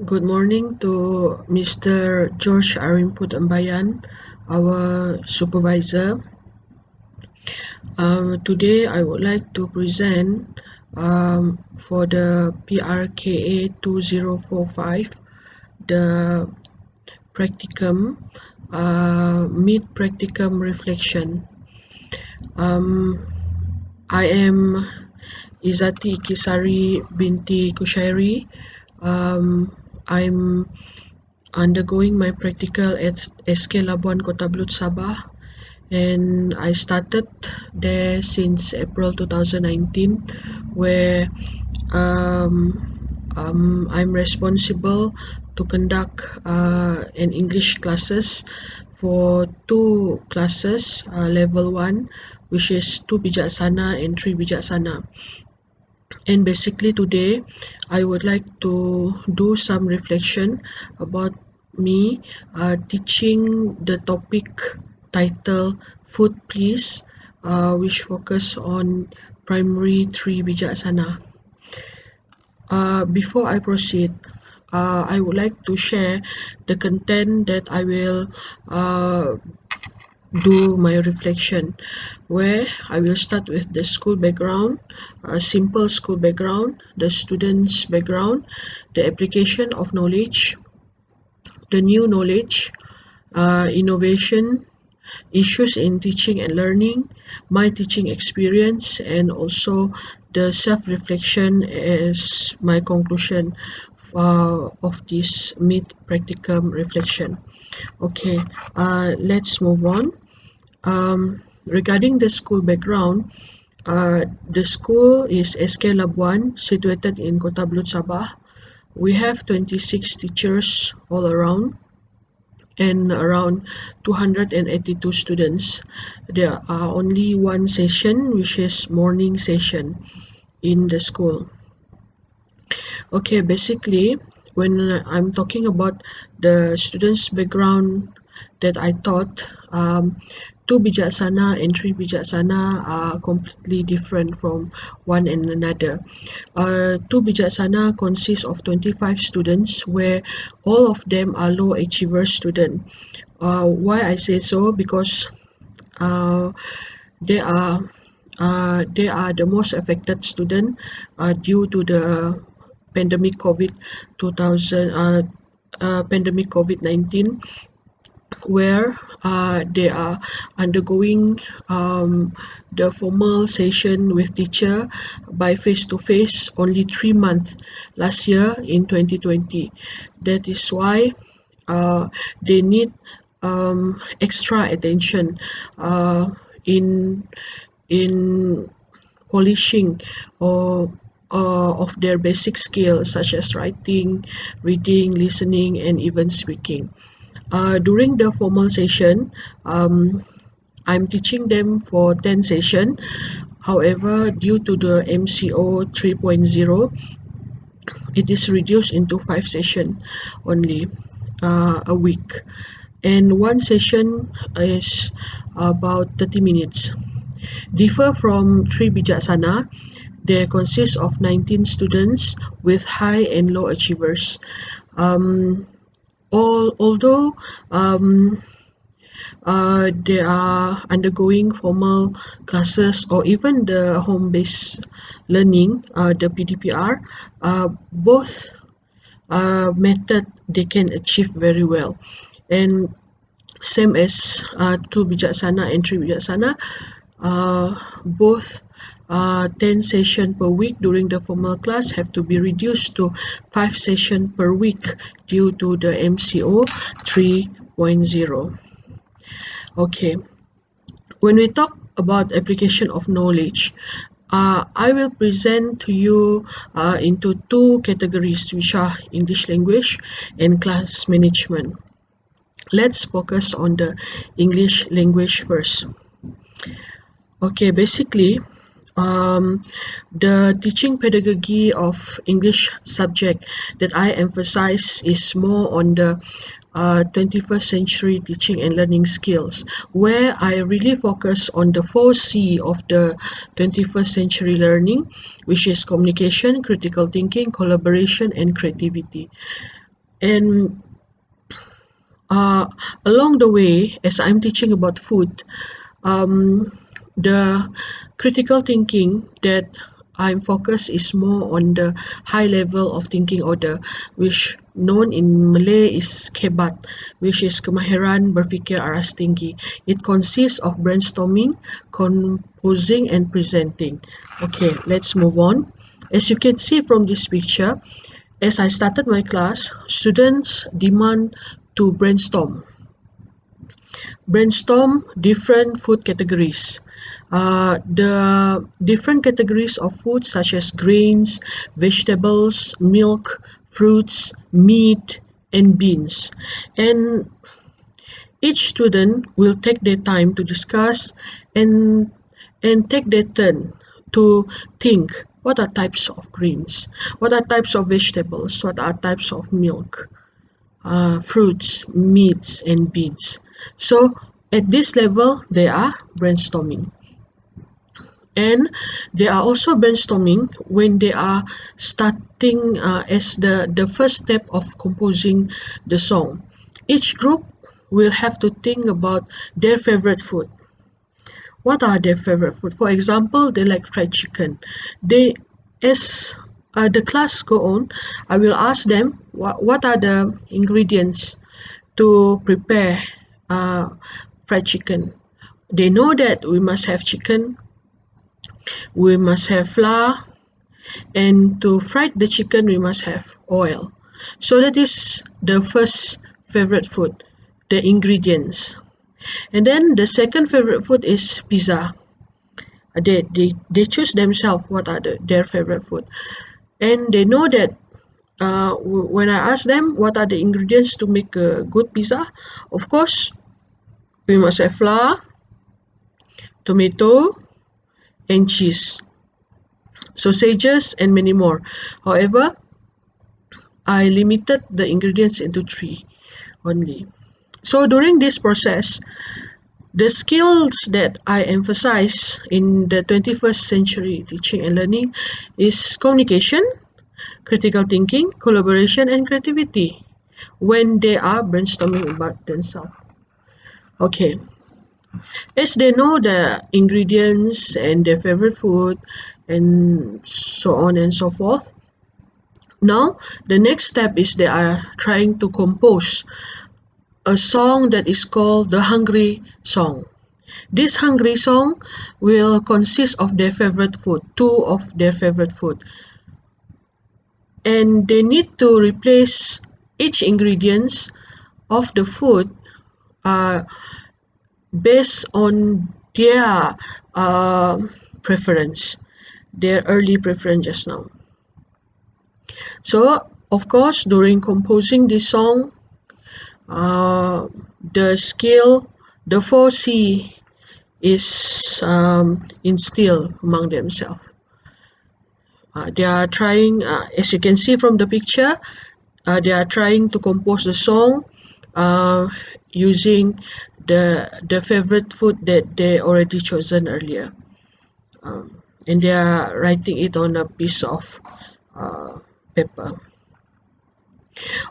Good morning to Mr. George Arimput Ambayan, our supervisor. Today I would like to present for the PRKA2045, the practicum, mid-practicum reflection. I am Izzati Ikki Sari Binti Kushairi. I'm undergoing my practical at SK Labuan Kota Belud Sabah, and I started there since April 2019, where I'm responsible to conduct an English classes for two classes, level 1, which is 2 Bijaksana and 3 Bijaksana. And basically today I would like to do some reflection about me teaching the topic title Food Please, which focus on primary 3 Bijaksana. Before I proceed, I would like to share the content that I will do my reflection, where I will start with the school background, simple school background, the student's background, the application of knowledge, the new knowledge, innovation, issues in teaching and learning, my teaching experience, and also the self-reflection as my conclusion of this mid-practicum reflection. Okay, let's move on. Regarding the school background, the school is SK Labuan, situated in Kota Belud Sabah. We have 26 teachers all around and around 282 students. There are only one session, which is morning session in the school. Okay, basically, when I'm talking about the students' background that I taught, 2 Bijaksana and 3 Bijaksana are completely different from one and another. 2 Bijaksana consists of 25 students, where all of them are low achiever students. Why I say so? Because they are the most affected student due to the pandemic COVID-19, where they are undergoing the formal session with teacher by face-to-face only 3 months last year in 2020. That is why they need extra attention in polishing of their basic skills such as writing, reading, listening, and even speaking. During the formal session, I'm teaching them for 10 sessions. However, due to the MCO 3.0, it is reduced into 5 sessions only a week. And one session is about 30 minutes. Differ from 3 Bijaksana, they consist of 19 students with high and low achievers. Although they are undergoing formal classes or even the home-based learning, the PDPR, both method they can achieve very well. And same as 2 Bijaksana and 3 Bijaksana, both 10 sessions per week during the formal class have to be reduced to 5 sessions per week due to the MCO 3.0. Okay, when we talk about application of knowledge, I will present to you into two categories, which are English language and class management. Let's focus on the English language first. Okay, basically, the teaching pedagogy of English subject that I emphasize is more on the 21st century teaching and learning skills, where I really focus on the 4C of the 21st century learning, which is communication, critical thinking, collaboration, and creativity. And along the way, as I'm teaching about food, the critical thinking that I'm focused is more on the high level of thinking, or the which known in Malay is kebat, which is kemahiran berfikir aras tinggi. It consists of brainstorming, composing and presenting. Okay, let's move on. As you can see from this picture, as I started my class, students demand to brainstorm different food categories. The different categories of food such as grains, vegetables, milk, fruits, meat, and beans. And each student will take their time to discuss and take their turn to think what are types of grains, what are types of vegetables, what are types of milk, fruits, meats, and beans. So at this level, they are brainstorming. And they are also brainstorming when they are starting as the first step of composing the song. Each group will have to think about their favorite food. What are their favorite food? For example, they like fried chicken. They, as the class go on, I will ask them what are the ingredients to prepare fried chicken. They know that we must have chicken, we must have flour, and to fry the chicken we must have oil. So that is the first favorite food, the ingredients. And then the second favorite food is pizza. They choose themselves what are their favorite food, and they know that when I ask them what are the ingredients to make a good pizza, of course we must have flour, tomato, and cheese, sausages, and many more. However, I limited the ingredients into 3 only. So during this process, the skills that I emphasize in the 21st century teaching and learning is communication, critical thinking, collaboration, and creativity when they are brainstorming about themselves. Okay, as they know the ingredients and their favorite food and so on and so forth, now the next step is they are trying to compose a song that is called the hungry song. This hungry song will consist of their favorite food, 2 of their favorite food, and they need to replace each ingredients of the food uh, based on their uh, preference, their early preference just now. So of course during composing this song, the skill, the 4C is instilled among themselves. They are trying, as you can see from the picture, they are trying to compose the song using the favorite food that they already chosen earlier, and they are writing it on a piece of paper.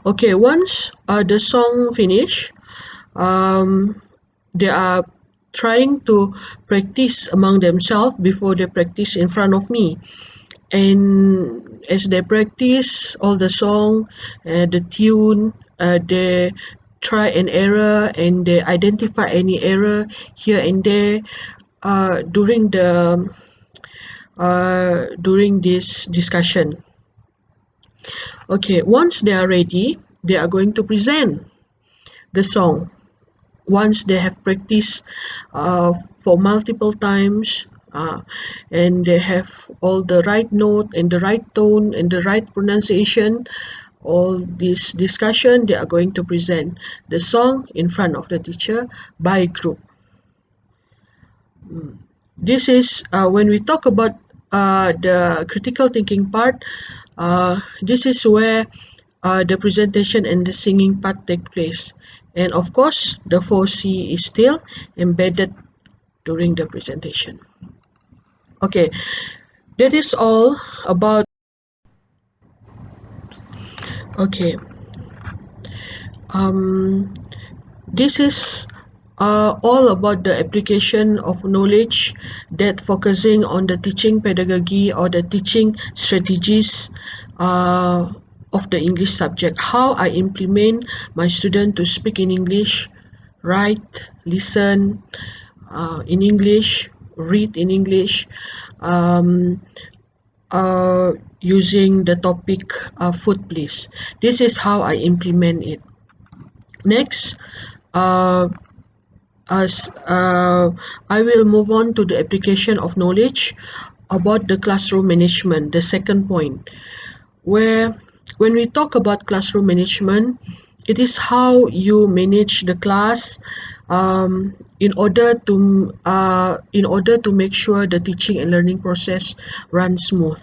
Okay, once the song finish, they are trying to practice among themselves before they practice in front of me. And as they practice all the song, the tune, they try and error and they identify any error here and there during this discussion. Okay, once they are ready, they are going to present the song. Once they have practiced for multiple times, and they have all the right note and the right tone and the right pronunciation, all this discussion, they are going to present the song in front of the teacher by group. This is when we talk about the critical thinking part, this is where the presentation and the singing part take place. And of course, the 4C is still embedded during the presentation. Okay, that is all about. Okay, Um, this is all about the application of knowledge that focusing on the teaching pedagogy or the teaching strategies uh, of the English subject. How I implement my student to speak in English, write, listen in English, read in English, um, using the topic food please. This is how I implement it. Next, uh, as I will move on to the application of knowledge about the classroom management, the second point, where when we talk about classroom management, it is how you manage the class in order to make sure the teaching and learning process runs smooth.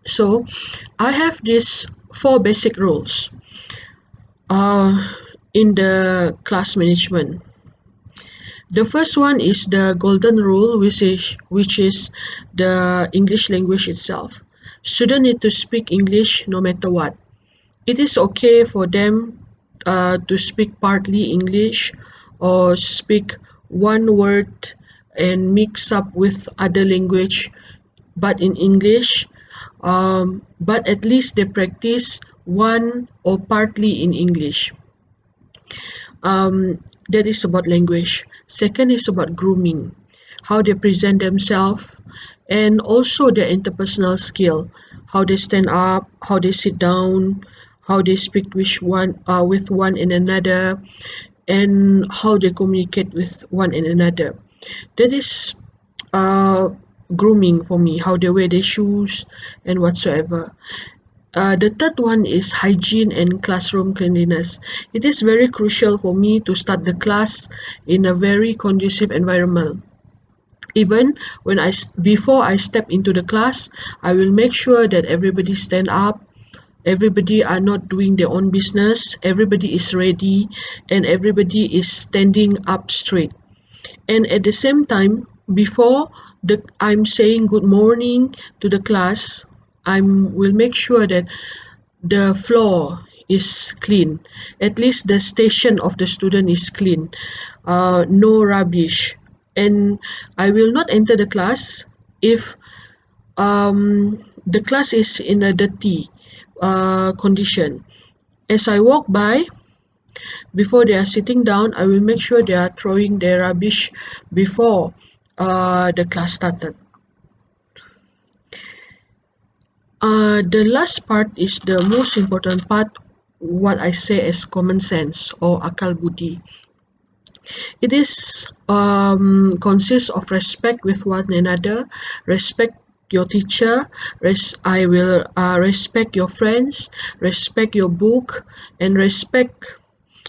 So I have these four basic rules in the class management. The first one is the golden rule, which is the English language itself. Students need to speak English no matter what. It is okay for them to speak partly English or speak one word and mix up with other language, but in English. But at least they practice one or partly in English. That is about language. Second is about grooming, how they present themselves, and also their interpersonal skill, how they stand up, how they sit down, how they speak with one and another, and how they communicate with one and another. That is uh, grooming for me, how they wear their shoes and whatsoever. The third one is hygiene and classroom cleanliness. It is very crucial for me to start the class in a very conducive environment. Even before I step into the class, I will make sure that everybody stand up, everybody are not doing their own business, everybody is ready, and everybody is standing up straight. And at the same time, before I'm saying good morning to the class, I will make sure that the floor is clean. At least the station of the student is clean. No rubbish. And I will not enter the class if the class is in a dirty condition. As I walk by, before they are sitting down, I will make sure they are throwing their rubbish before the class started. The last part is the most important part, what I say as common sense or akal budi. It is consists of respect with one another, respect your teacher, I will respect your friends, respect your book, and respect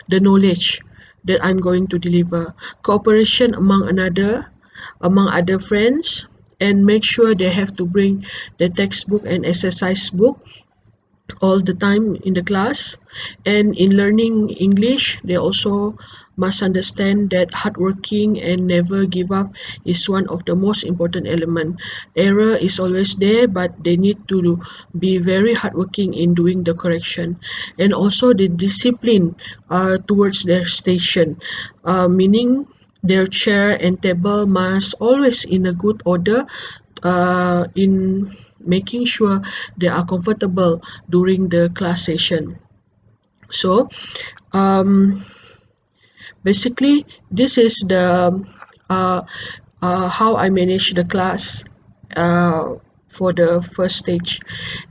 the knowledge that I'm going to deliver. Cooperation among other friends, and make sure they have to bring the textbook and exercise book all the time in the class. And in learning English, they also must understand that hardworking and never give up is one of the most important element. Error is always there, but they need to be very hardworking in doing the correction. And also the discipline towards their station, meaning their chair and table must always in a good order, in making sure they are comfortable during the class session. So um, basically this is the uh, how I manage the class for the first stage.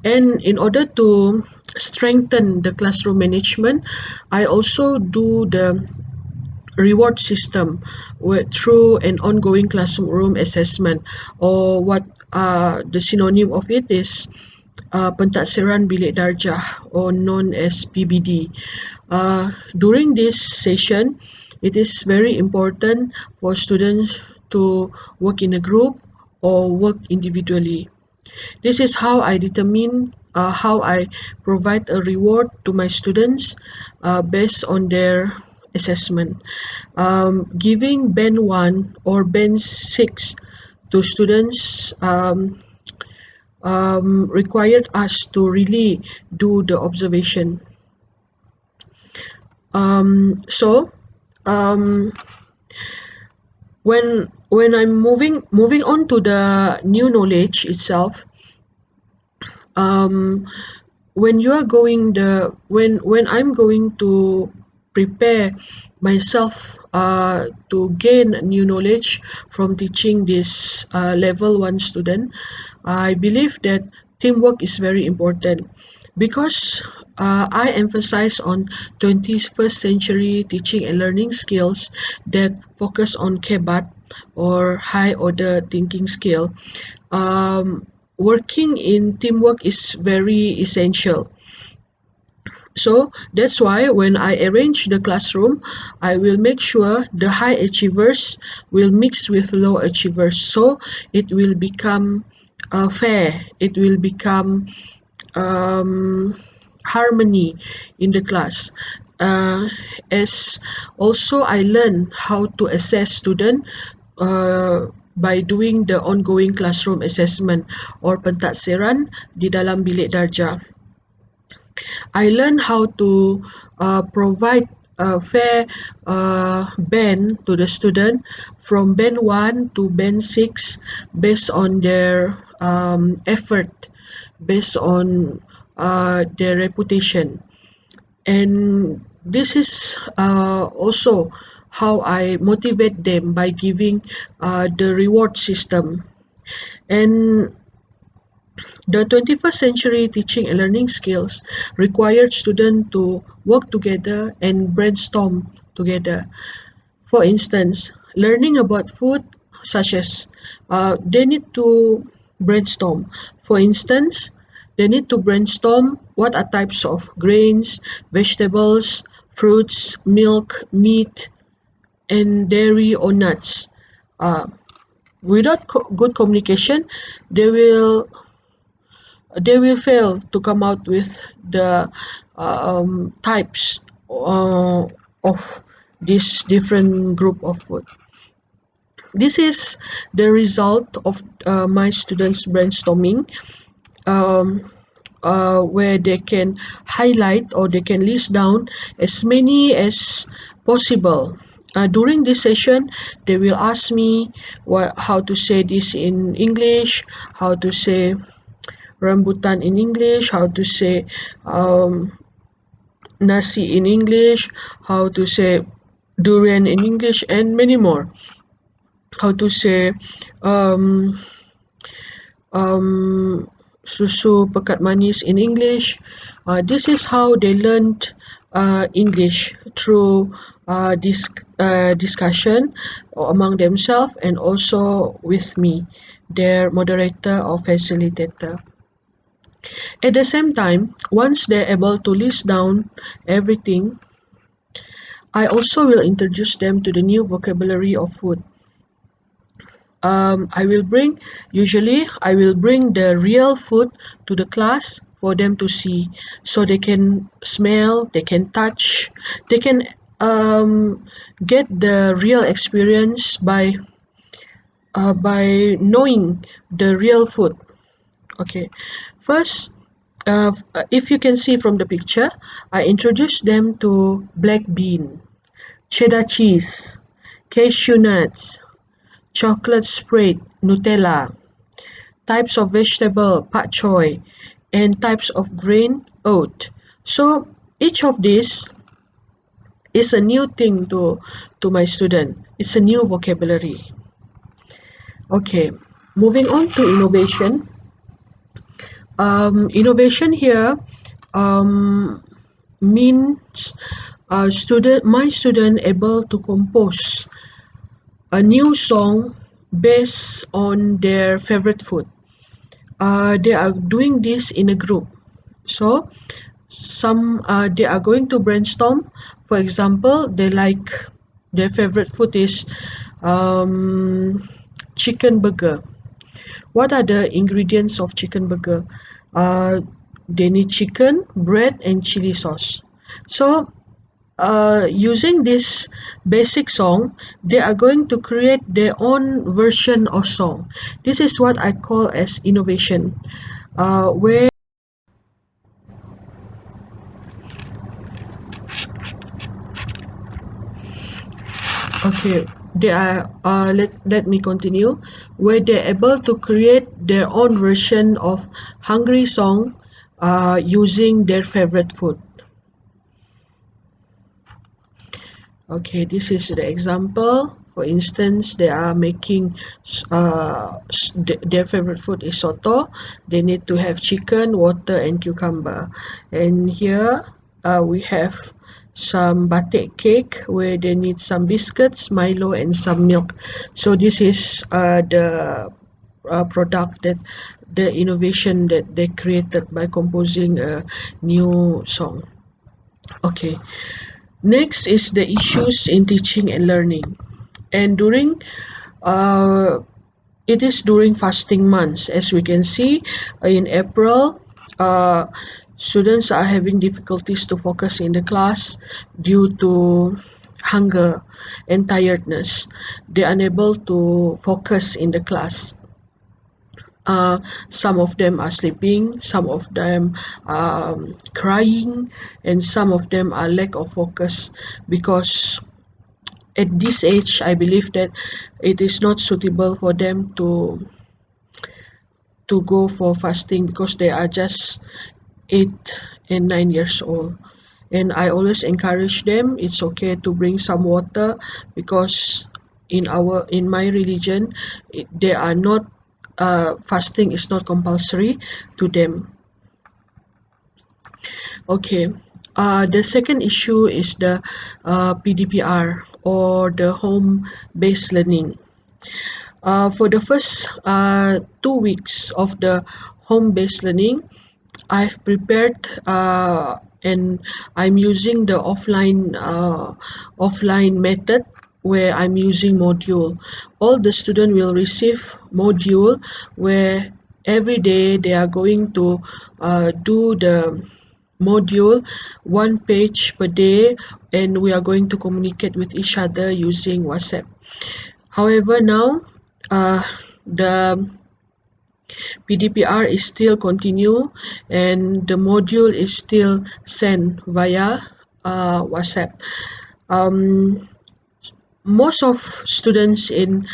And in order to strengthen the classroom management, I also do the reward system through an ongoing classroom assessment, or what the synonym of it is Pentaksiran Bilik Darjah, or known as PBD. During this session, it is very important for students to work in a group or work individually. This is how I determine how I provide a reward to my students based on their assessment. Giving band 1 or band 6 to students required us to really do the observation. So um, when I'm moving on to the new knowledge itself, um, when you are going the when I'm going to prepare myself to gain new knowledge from teaching this level 1 student, I believe that teamwork is very important because I emphasize on 21st century teaching and learning skills that focus on KEBAT or high order thinking skill. Working in teamwork is very essential. So that's why when I arrange the classroom, I will make sure the high achievers will mix with low achievers, so it will become fair, it will become harmony in the class. As also I learn how to assess student by doing the ongoing classroom assessment or pentaksiran di dalam bilik darjah. I learned how to provide a fair band to the student from band 1 to band 6 based on their effort, based on their reputation. And this is also how I motivate them by giving the reward system. And the 21st century teaching and learning skills required students to work together and brainstorm together. For instance, learning about food, such as they need to brainstorm. For instance, they need to brainstorm what are types of grains, vegetables, fruits, milk, meat, and dairy or nuts. Uh, Without good communication, they will they will fail to come out with the types of this different group of food. This is the result of my students brainstorming, um, where they can highlight or they can list down as many as possible. During this session, they will ask me how to say this in English, how to say rambutan in English, how to say nasi in English, how to say durian in English, and many more. How to say um, susu pekat manis in English. This is how they learned English through this discussion among themselves and also with me, their moderator or facilitator. At the same time, once they're able to list down everything, I also will introduce them to the new vocabulary of food. I will bring the real food to the class for them to see, so they can smell, they can touch, they can get the real experience by knowing the real food. Okay, first, if you can see from the picture, I introduced them to black bean, cheddar cheese, cashew nuts, chocolate spread, Nutella, types of vegetable, pak choy, and types of grain, oat. So each of these is a new thing to my student. It's a new vocabulary. Okay, moving on to innovation. Innovation here means my student able to compose a new song based on their favorite food. They are doing this in a group. So they are going to brainstorm. For example, their favorite food is chicken burger. What are the ingredients of chicken burger? Uh, they need chicken, bread, and chili sauce. So using this basic song, they are going to create their own version of song. This is what I call as innovation, where Okay, they are let me continue, where they're able to create their own version of hungry song using their favorite food. Okay, this is the example. For instance, they are making their favorite food is soto. They need to have chicken, water, and cucumber. And here we have some batik cake where they need some biscuits, Milo, and some milk. So this is the product that the innovation that they created by composing a new song. Okay. Next is the issues in teaching and learning. And uh, it is during fasting months. As we can see, in April, uh, students are having difficulties to focus in the class due to hunger and tiredness. They are unable to focus in the class. Some of them are sleeping, some of them crying, and some of them are lack of focus because at this age I believe that it is not suitable for them to go for fasting because they are just 8 and 9 years old. And I always encourage them, it's okay to bring some water because in my religion they are not fasting is not compulsory to them. Okay, the second issue is the PDPR or the home based learning. For the first 2 weeks of the home based learning, I've prepared and I'm using the offline method where I'm using module. All the student will receive module where every day they are going to do the module 1 page per day, and we are going to communicate with each other using WhatsApp. However, now the PDPR is still continue and the module is still sent via WhatsApp. Um, Most of students in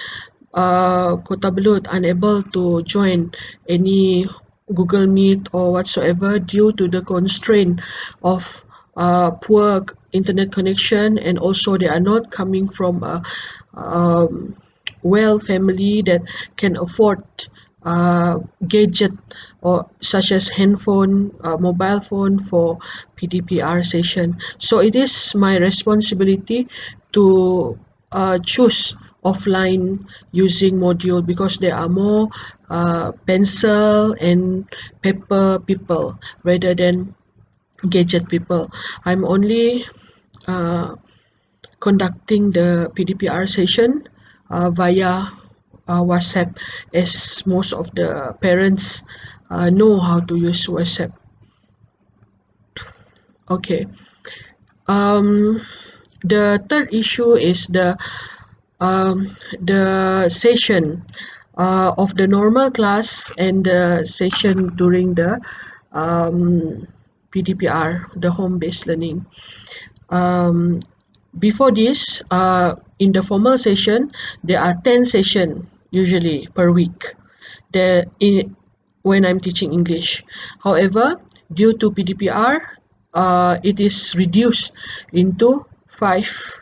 Kota Belud unable to join any Google Meet or whatsoever due to the constraint of poor internet connection, and also they are not coming from a well family that can afford gadget or such as handphone, mobile phone for PDPR session. So it is my responsibility to choose offline using module because there are more pencil and paper people rather than gadget people. I'm only uh, conducting the PDPR session via WhatsApp, as most of the parents know how to use WhatsApp. Okay. Um, the third issue is the session of the normal class and the session during the PDPR, the home-based learning. Um, Before this, in the formal session, there are 10 sessions usually per week. When I'm teaching English. However, due to PDPR, it is reduced into 5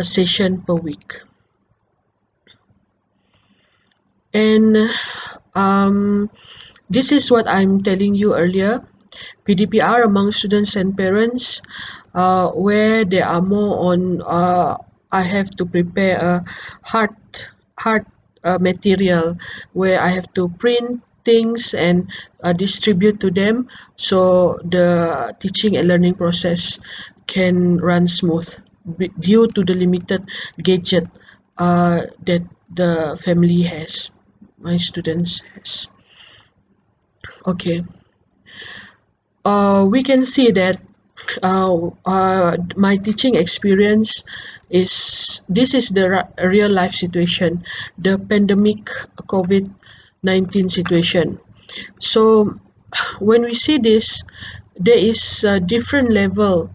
sessions per week. And this is what I'm telling you earlier. PDPR among students and parents, where they are more on I have to prepare a hard material where I have to print things and distribute to them so the teaching and learning process can run smooth due to the limited gadget that the family has, my students has. Okay. We can see that my teaching experience is this is the real life situation, the pandemic COVID-19 situation. So when we see this, there is a different level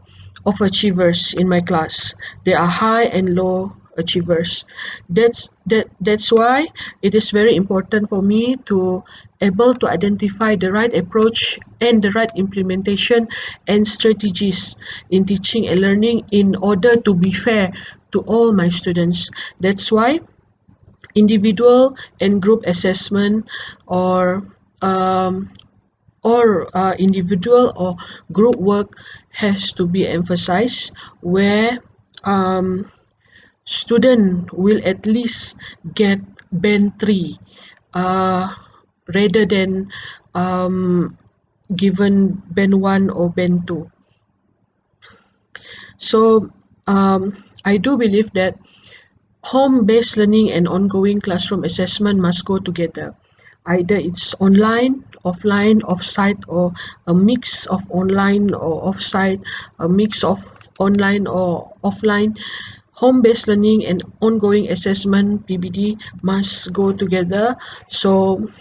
of achievers in my class. There are high and low achievers. That's why it is very important for me to able to identify the right approach and the right implementation and strategies in teaching and learning in order to be fair to all my students. That's why individual and group assessment or um, individual or group work has to be emphasized, where um, student will at least get band 3 uh, rather than um, given band 1 or band 2. So I do believe that home-based learning and ongoing classroom assessment must go together. Either it's online, offline, offsite, or a mix of online or offsite, a mix of online or offline. Home-based learning and ongoing assessment (PBD) must go together. So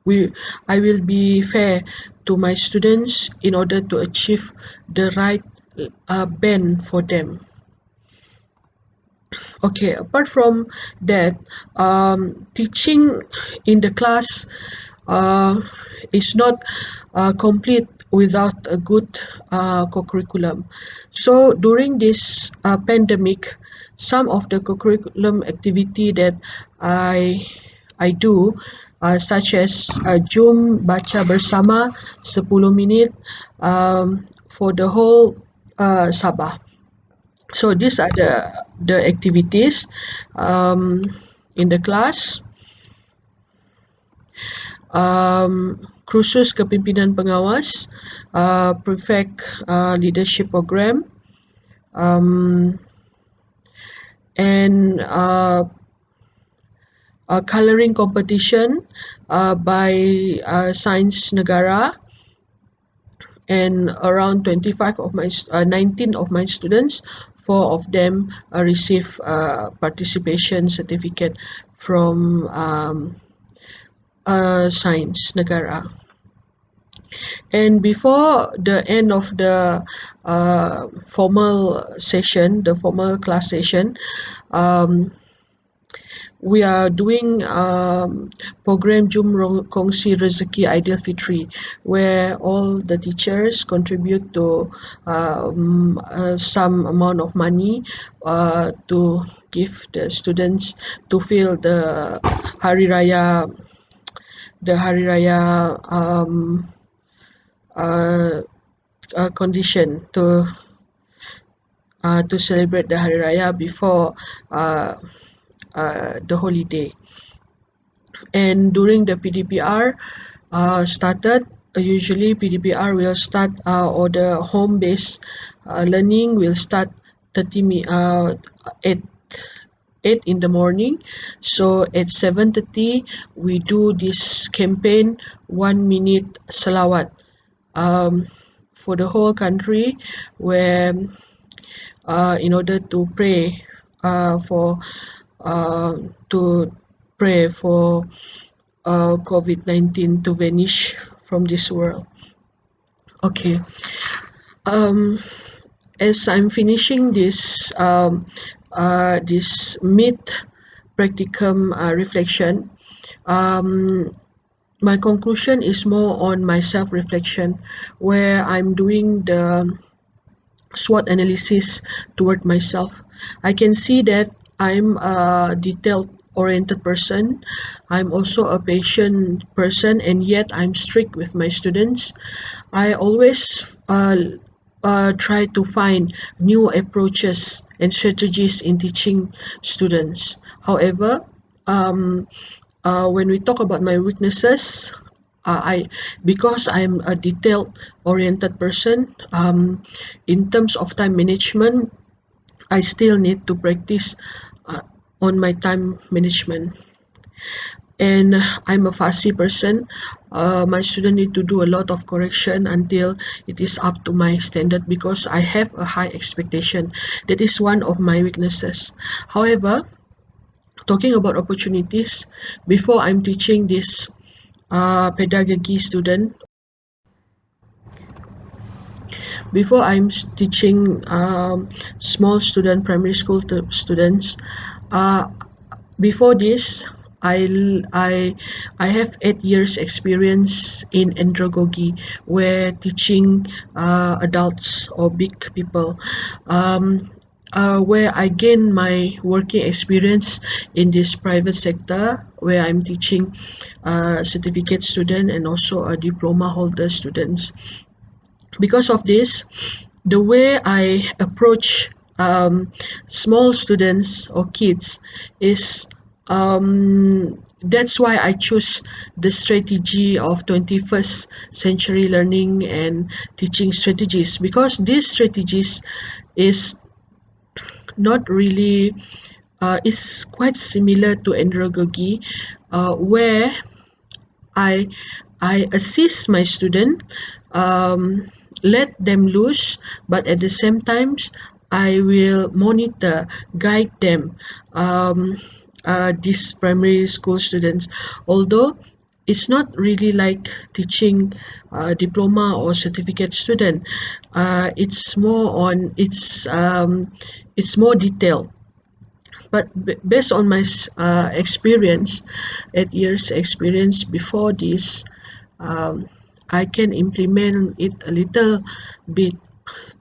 we, I will be fair to my students in order to achieve the right band for them. Okay, apart from that, teaching in the class uh, is not complete without a good co-curriculum. So during this pandemic, some of the co-curriculum activity that I I do, such as Zoom baca bersama 10 minit for the whole Sabah. So these are the activities in the class. Kursus kepimpinan pengawas, prefect leadership program, and colouring competition by Sains Negara, and around 25 of my 19 of my students, 4 of them receive participation certificate from Sains Negara. And before the end of the formal session, the formal class session, we are doing program Jom Kongsi Rezeki Aidilfitri, where all the teachers contribute to some amount of money to give the students to feel the Hari Raya condition to celebrate the Hari Raya before the holiday. And during the PDPR started, usually PDPR will start or the home-based learning will start 8 in the morning. So at 7:30 we do this campaign 1 minute salawat for the whole country, where in order to pray for to pray for COVID-19 to vanish from this world. Okay, as I'm finishing this this mid practicum reflection, my conclusion is more on my self-reflection, where I'm doing the SWOT analysis toward myself. I can see that I'm a detailed oriented person. I'm also a patient person, and yet I'm strict with my students. I always try to find new approaches and strategies in teaching students. However, when we talk about my weaknesses, I because I'm a detailed oriented person, in terms of time management, I still need to practice on my time management. And I'm a fussy person. My student need to do a lot of correction until it is up to my standard, because I have a high expectation. That is one of my weaknesses. However, talking about opportunities, before I'm teaching this pedagogy student, Before I'm teaching small student, primary school students. Uh, Before this, I I have 8 years experience in andragogy, where teaching adults or big people. Um, where I gain my working experience in this private sector, where I'm teaching certificate student and also a diploma holder students. Because of this, the way I approach small students or kids is, that's why I choose the strategy of 21st century learning and teaching strategies, because these strategies is not really is quite similar to andragogy, where I I assist my student, let them loose, but at the same times I will monitor, guide them. These primary school students, although it's not really like teaching diploma or certificate student. It's more on it's more detailed, but based on my experience, 8 years experience before this, I can implement it a little bit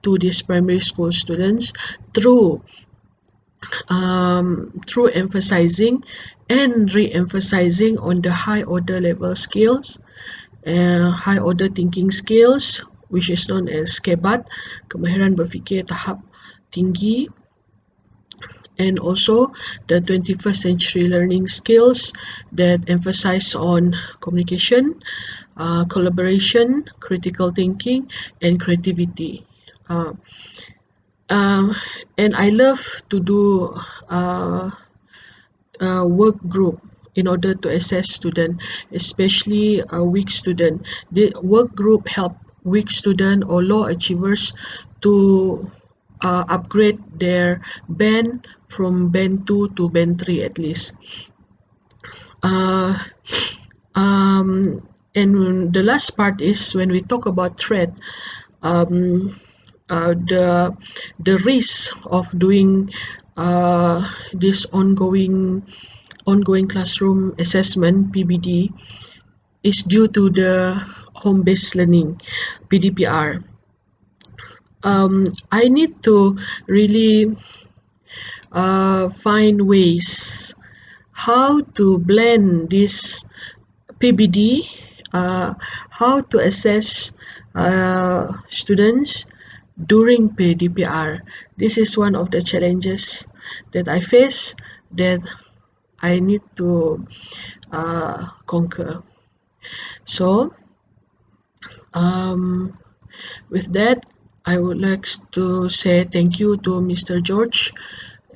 to these primary school students through through emphasizing and re-emphasizing on the high order level skills, high order thinking skills, which is known as kebat, kemahiran berfikir tahap tinggi, and also the 21st century learning skills that emphasize on communication, collaboration, critical thinking, and creativity. Uh, uh, and I love to do work group in order to assess student, especially a weak student. The work group help weak student or low achievers to upgrade their band from band 2 to band 3 at least. Uh, and the last part is when we talk about threat, um, the risk of doing this ongoing classroom assessment (PBD) is due to the home-based learning (PDPR). I need to really find ways how to blend this PBD, how to assess students during PDPR. This is one of the challenges that I face, that I need to conquer. So, with that, I would like to say thank you to Mr. George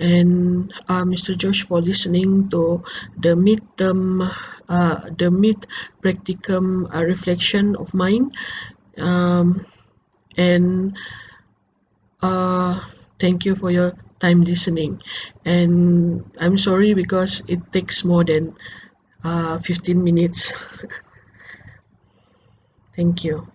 and Mr. George for listening to the mid practicum reflection of mine, um, and thank you for your time listening. And I'm sorry because it takes more than 15 minutes. Thank you.